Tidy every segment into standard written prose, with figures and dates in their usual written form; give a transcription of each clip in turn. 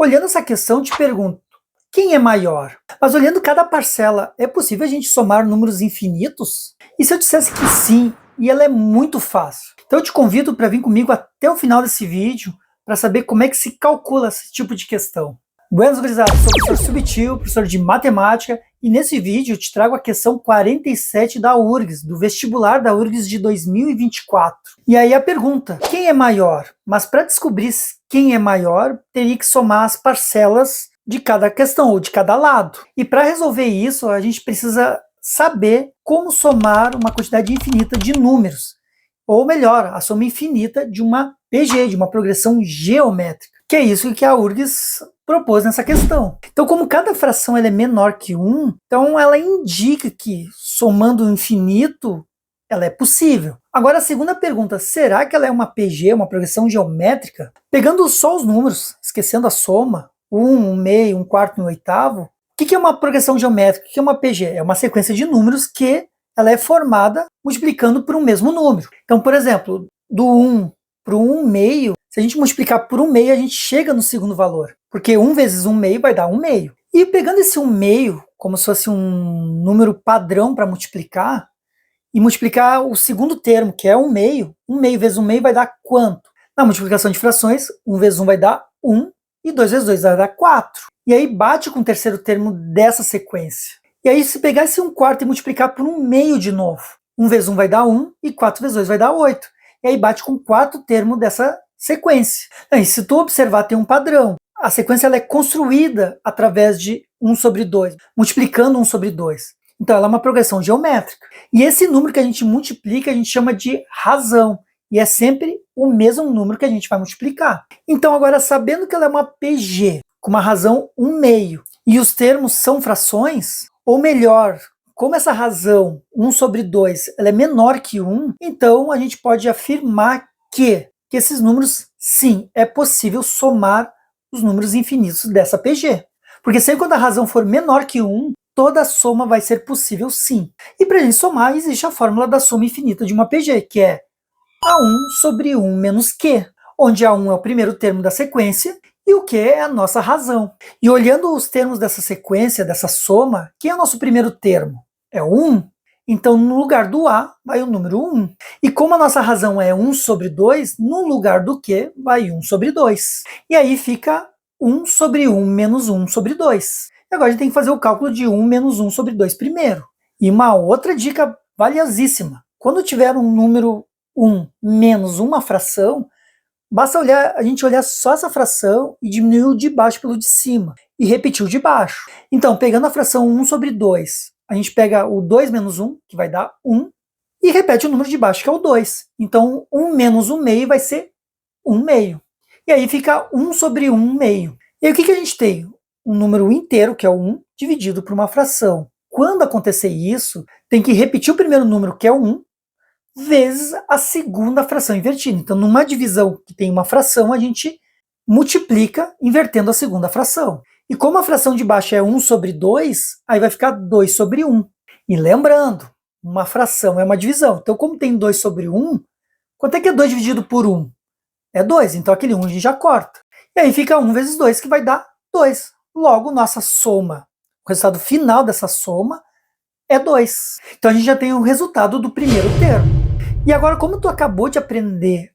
Olhando essa questão, te pergunto, quem é maior? Mas olhando cada parcela, é possível a gente somar números infinitos? E se eu dissesse que sim, e ela é muito fácil? Então eu te convido para vir comigo até o final desse vídeo para saber como é que se calcula esse tipo de questão. Buenas, gurizada, sou o professor Subtil, professor de matemática, e nesse vídeo eu te trago a questão 47 da URGS, do vestibular da URGS de 2024. E aí a pergunta, quem é maior? Mas para descobrir quem é maior, teria que somar as parcelas de cada questão, ou de cada lado. E para resolver isso, a gente precisa saber como somar uma quantidade infinita de números. Ou melhor, a soma infinita de uma PG, de uma progressão geométrica. Que é isso que a URGS propôs nessa questão. Então, como cada fração ela é menor que 1, então ela indica que, somando o infinito, ela é possível. Agora, a segunda pergunta, será que ela é uma PG, uma progressão geométrica? Pegando só os números, esquecendo a soma, 1, 1 meio, 1 quarto e 1 oitavo, o que é uma progressão geométrica? O que é uma PG? É uma sequência de números que ela é formada multiplicando por um mesmo número. Então, por exemplo, do 1 para o 1 meio, se a gente multiplicar por 1 meio, a gente chega no segundo valor. Porque 1 vezes 1 meio vai dar 1 meio. E pegando esse 1 meio, como se fosse um número padrão para multiplicar, e multiplicar o segundo termo, que é 1 meio vezes 1 meio vai dar quanto? Na multiplicação de frações, 1 vezes 1 vai dar 1, e 2 vezes 2 vai dar 4. E aí bate com o terceiro termo dessa sequência. E aí se pegar esse 1 quarto e multiplicar por 1 meio de novo, 1 vezes 1 vai dar 1, e 4 vezes 2 vai dar 8. E aí bate com o quarto termo dessa sequência. E se tu observar, tem um padrão. A sequência ela é construída através de 1 sobre 2, multiplicando 1 sobre 2. Então ela é uma progressão geométrica. E esse número que a gente multiplica, a gente chama de razão. E é sempre o mesmo número que a gente vai multiplicar. Então agora, sabendo que ela é uma PG, com uma razão 1 meio, e os termos são frações, ou melhor, como essa razão 1 sobre 2 ela é menor que 1, então a gente pode afirmar que esses números, sim, é possível somar os números infinitos dessa PG. Porque sempre quando a razão for menor que 1, toda a soma vai ser possível, sim. E para a gente somar, existe a fórmula da soma infinita de uma PG, que é A1 sobre 1 menos Q, onde A1 é o primeiro termo da sequência e o Q é a nossa razão. E olhando os termos dessa sequência, dessa soma, quem é o nosso primeiro termo? É o 1. Então, no lugar do A, vai o número 1. E como a nossa razão é 1 sobre 2, no lugar do Q, vai 1 sobre 2. E aí fica 1 sobre 1 menos 1 sobre 2. E agora a gente tem que fazer o cálculo de 1 menos 1 sobre 2 primeiro. E uma outra dica valiosíssima. Quando tiver um número 1 menos uma fração, basta a gente olhar só essa fração e diminuir o de baixo pelo de cima. E repetir o de baixo. Então, pegando a fração 1 sobre 2, a gente pega o 2 menos 1, que vai dar 1, e repete o número de baixo, que é o 2. Então, 1 menos 1 meio vai ser 1 meio. E aí fica 1 sobre 1 meio. E aí o que a gente tem? Um número inteiro, que é o 1, dividido por uma fração. Quando acontecer isso, tem que repetir o primeiro número, que é o 1, vezes a segunda fração invertida. Então, numa divisão que tem uma fração, a gente multiplica invertendo a segunda fração. E como a fração de baixo é 1 sobre 2, aí vai ficar 2 sobre 1. E lembrando, uma fração é uma divisão. Então, como tem 2 sobre 1, quanto é que é 2 dividido por 1? É 2, então aquele 1 a gente já corta. E aí fica 1 vezes 2, que vai dar 2. Logo, nossa soma, o resultado final dessa soma é 2. Então, a gente já tem o resultado do primeiro termo. E agora, como tu acabou de aprender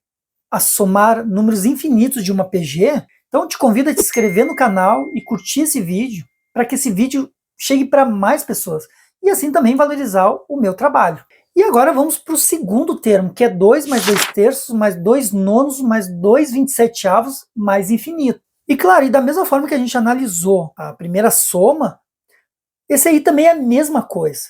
a somar números infinitos de uma PG, então eu te convido a te inscrever no canal e curtir esse vídeo, para que esse vídeo chegue para mais pessoas, e assim também valorizar o meu trabalho. E agora vamos para o segundo termo, que é 2 mais 2 terços, mais 2 nonos, mais 2 27avos, mais infinito. E claro, e da mesma forma que a gente analisou a primeira soma, esse aí também é a mesma coisa.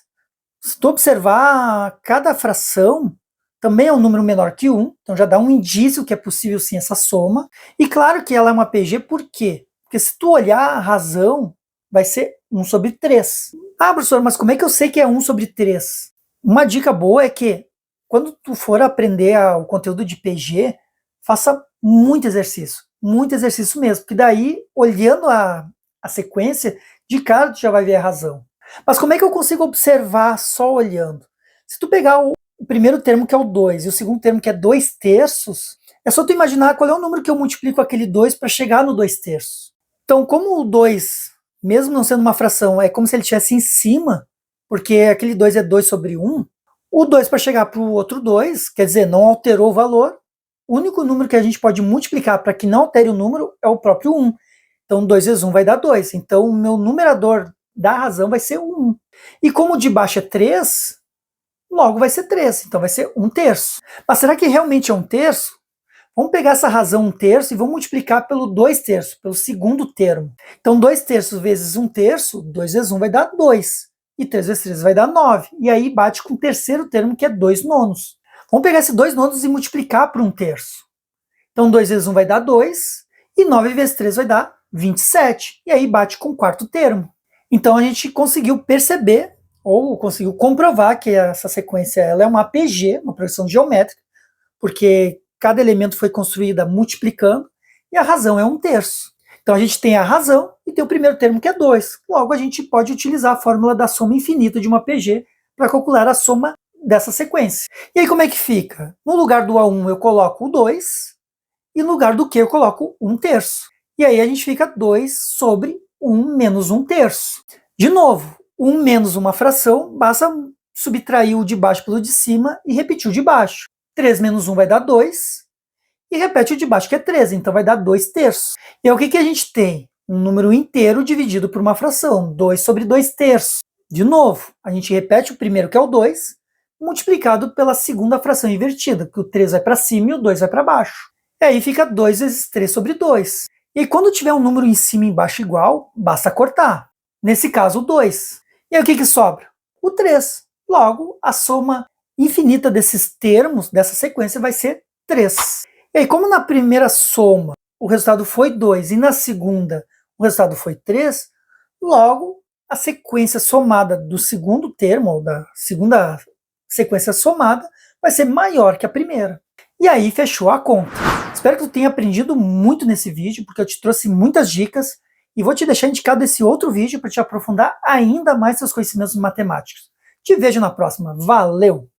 Se tu observar, cada fração também é um número menor que 1, então já dá um indício que é possível sim essa soma. E claro que ela é uma PG, por quê? Porque se tu olhar a razão, vai ser 1 sobre 3. Ah, professor, mas como é que eu sei que é 1 sobre 3? Uma dica boa é que, quando tu for aprender o conteúdo de PG, faça muito exercício mesmo, porque daí, olhando a sequência, de cara tu já vai ver a razão. Mas como é que eu consigo observar só olhando? Se tu pegar o primeiro termo, que é o 2, e o segundo termo, que é 2 terços, é só tu imaginar qual é o número que eu multiplico aquele 2 para chegar no 2 terços. Então, como o 2, mesmo não sendo uma fração, é como se ele estivesse em cima, porque aquele 2 é 2 sobre 1, o 2 para chegar para o outro 2, quer dizer, não alterou o valor, o único número que a gente pode multiplicar para que não altere o número é o próprio 1. Então, 2 vezes 1 vai dar 2. Então, o meu numerador da razão vai ser 1. E como o de baixo é 3, logo vai ser 3. Então, vai ser 1/3. Mas será que realmente é 1/3? Vamos pegar essa razão 1/3 e vamos multiplicar pelo 2/3, pelo segundo termo. Então, 2/3 vezes 1/3, 2 vezes 1 vai dar 2. E 3 vezes 3 vai dar 9. E aí bate com o terceiro termo, que é 2/9. Vamos pegar esses 2/9 e multiplicar por 1/3. Então, 2 vezes 1 vai dar 2. E 9 vezes 3 vai dar 27. E aí bate com o quarto termo. Então, a gente conseguiu perceber, ou conseguiu comprovar que essa sequência ela é uma APG, uma progressão geométrica, porque cada elemento foi construída multiplicando, e a razão é 1/3. Então a gente tem a razão e tem o primeiro termo que é 2. Logo a gente pode utilizar a fórmula da soma infinita de uma PG para calcular a soma dessa sequência. E aí como é que fica? No lugar do A1 eu coloco o 2, e no lugar do Q eu coloco 1/3. E aí a gente fica 2 sobre 1 menos 1/3. De novo, 1 menos uma fração, basta subtrair o de baixo pelo de cima e repetir o de baixo. 3 menos 1 vai dar 2, e repete o de baixo que é 13, então vai dar 2/3. E aí o que a gente tem? Um número inteiro dividido por uma fração, 2 sobre 2/3. De novo, a gente repete o primeiro que é o 2, multiplicado pela segunda fração invertida, que o 3 vai para cima e o 2 vai para baixo. E aí fica 2 vezes 3 sobre 2. E aí, quando tiver um número em cima e embaixo igual, basta cortar. Nesse caso, o 2. E aí o que sobra? O 3. Logo, a soma infinita desses termos, dessa sequência, vai ser 3. E aí, como na primeira soma o resultado foi 2 e na segunda o resultado foi 3, logo a sequência somada do segundo termo, ou da segunda sequência somada, vai ser maior que a primeira. E aí fechou a conta. Espero que tu tenha aprendido muito nesse vídeo, porque eu te trouxe muitas dicas, e vou te deixar indicado esse outro vídeo para te aprofundar ainda mais seus conhecimentos matemáticos. Te vejo na próxima. Valeu!